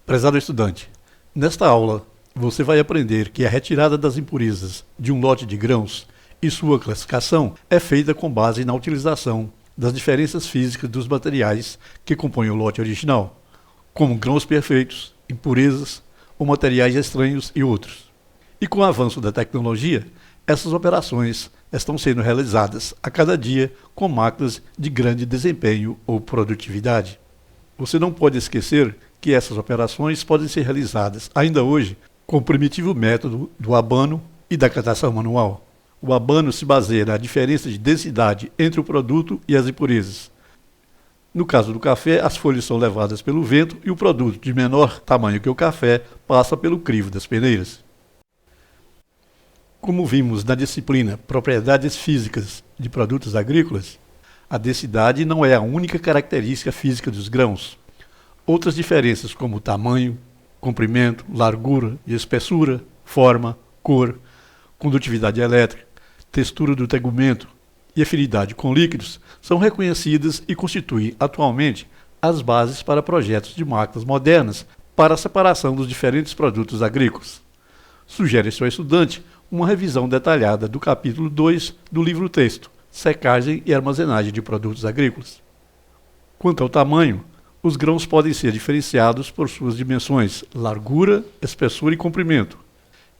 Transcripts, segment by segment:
Prezado estudante, nesta aula você vai aprender que a retirada das impurezas de um lote de grãos e sua classificação é feita com base na utilização das diferenças físicas dos materiais que compõem o lote original, como grãos perfeitos, impurezas ou materiais estranhos e outros. E com o avanço da tecnologia, essas operações estão sendo realizadas a cada dia com máquinas de grande desempenho ou produtividade. Você não pode esquecer que essas operações podem ser realizadas ainda hoje com o primitivo método do abano e da catação manual. O abano se baseia na diferença de densidade entre o produto e as impurezas. No caso do café, as folhas são levadas pelo vento e o produto de menor tamanho que o café passa pelo crivo das peneiras. Como vimos na disciplina Propriedades Físicas de Produtos Agrícolas, a densidade não é a única característica física dos grãos. Outras diferenças como tamanho, comprimento, largura e espessura, forma, cor, condutividade elétrica, textura do tegumento e afinidade com líquidos são reconhecidas e constituem atualmente as bases para projetos de máquinas modernas para a separação dos diferentes produtos agrícolas. Sugere-se ao estudante uma revisão detalhada do capítulo 2 do livro-texto, Secagem e Armazenagem de Produtos Agrícolas. Quanto ao tamanho, os grãos podem ser diferenciados por suas dimensões, largura, espessura e comprimento,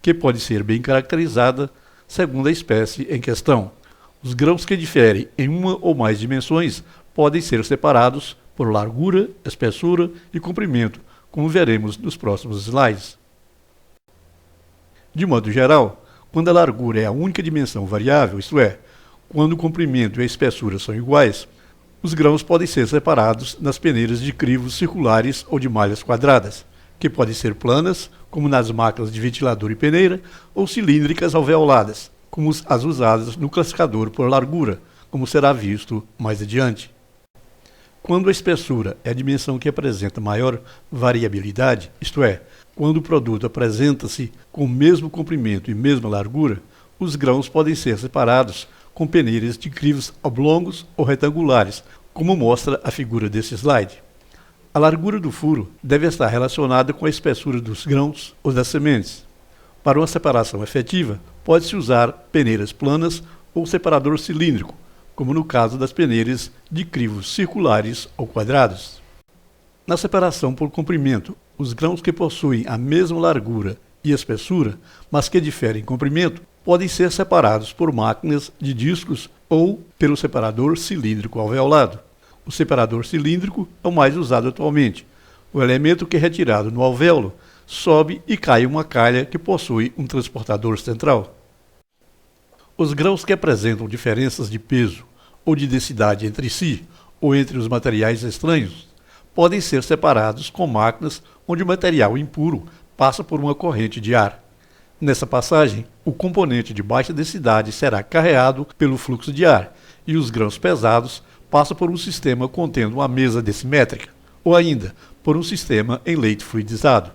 que pode ser bem caracterizada segundo a espécie em questão. Os grãos que diferem em uma ou mais dimensões podem ser separados por largura, espessura e comprimento, como veremos nos próximos slides. De modo geral, quando a largura é a única dimensão variável, isto é, quando o comprimento e a espessura são iguais, os grãos podem ser separados nas peneiras de crivos circulares ou de malhas quadradas, que podem ser planas, como nas máquinas de ventilador e peneira, ou cilíndricas alveoladas, como as usadas no classificador por largura, como será visto mais adiante. Quando a espessura é a dimensão que apresenta maior variabilidade, isto é, quando o produto apresenta-se com o mesmo comprimento e mesma largura, os grãos podem ser separados com peneiras de crivos oblongos ou retangulares, como mostra a figura desse slide. A largura do furo deve estar relacionada com a espessura dos grãos ou das sementes. Para uma separação efetiva, pode-se usar peneiras planas ou separador cilíndrico, como no caso das peneiras de crivos circulares ou quadrados. Na separação por comprimento, os grãos que possuem a mesma largura e espessura, mas que diferem em comprimento, podem ser separados por máquinas de discos ou pelo separador cilíndrico alveolado. O separador cilíndrico é o mais usado atualmente. O elemento que é retirado no alvéolo sobe e cai em uma calha que possui um transportador central. Os grãos que apresentam diferenças de peso ou de densidade entre si ou entre os materiais estranhos podem ser separados com máquinas onde o material impuro passa por uma corrente de ar. Nessa passagem, o componente de baixa densidade será carreado pelo fluxo de ar e os grãos pesados passam por um sistema contendo uma mesa decimétrica, ou ainda por um sistema em leite fluidizado.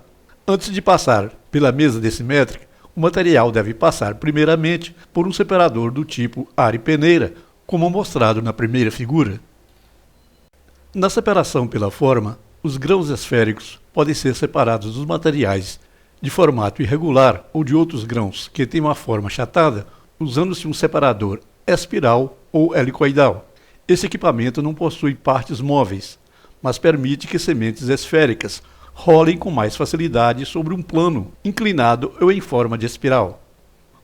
Antes de passar pela mesa decimétrica, o material deve passar primeiramente por um separador do tipo ar e peneira, como mostrado na primeira figura. Na separação pela forma, os grãos esféricos podem ser separados dos materiais de formato irregular ou de outros grãos que têm uma forma achatada, usando-se um separador espiral ou helicoidal. Esse equipamento não possui partes móveis, mas permite que sementes esféricas rolem com mais facilidade sobre um plano inclinado ou em forma de espiral.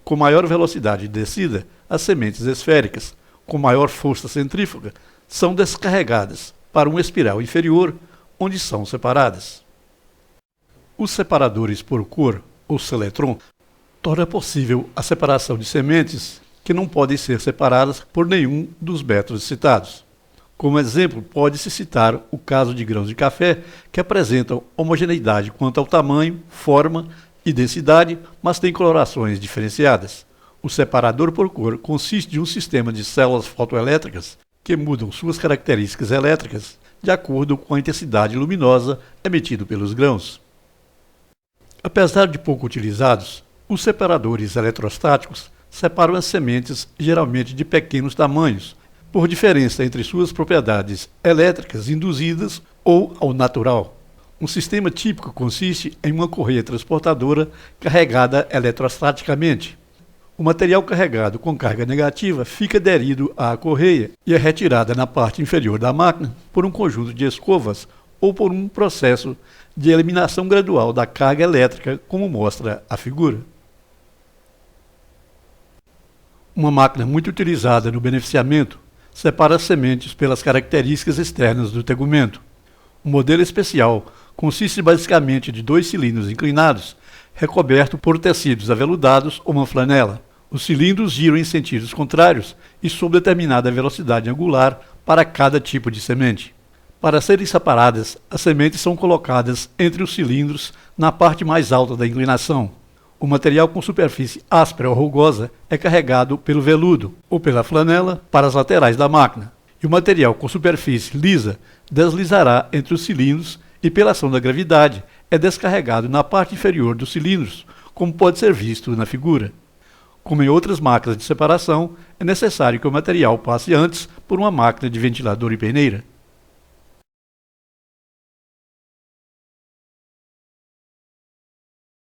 Com maior velocidade de descida, as sementes esféricas, com maior força centrífuga, são descarregadas para uma espiral inferior, onde são separadas. Os separadores por cor, ou seletron, torna possível a separação de sementes que não podem ser separadas por nenhum dos métodos citados. Como exemplo, pode-se citar o caso de grãos de café que apresentam homogeneidade quanto ao tamanho, forma e densidade, mas têm colorações diferenciadas. O separador por cor consiste de um sistema de células fotoelétricas que mudam suas características elétricas de acordo com a intensidade luminosa emitida pelos grãos. Apesar de pouco utilizados, os separadores eletrostáticos separam as sementes geralmente de pequenos tamanhos, por diferença entre suas propriedades elétricas induzidas ou ao natural. Um sistema típico consiste em uma correia transportadora carregada eletrostaticamente. O material carregado com carga negativa fica aderido à correia e é retirada na parte inferior da máquina por um conjunto de escovas ou por um processo de eliminação gradual da carga elétrica, como mostra a figura. Uma máquina muito utilizada no beneficiamento separa as sementes pelas características externas do tegumento. O modelo especial consiste basicamente de 2 cilindros inclinados, recoberto por tecidos aveludados ou uma flanela. Os cilindros giram em sentidos contrários e sob determinada velocidade angular para cada tipo de semente. Para serem separadas, as sementes são colocadas entre os cilindros na parte mais alta da inclinação. O material com superfície áspera ou rugosa é carregado pelo veludo ou pela flanela para as laterais da máquina, e o material com superfície lisa deslizará entre os cilindros e, pela ação da gravidade, é descarregado na parte inferior dos cilindros, como pode ser visto na figura. Como em outras máquinas de separação, é necessário que o material passe antes por uma máquina de ventilador e peneira.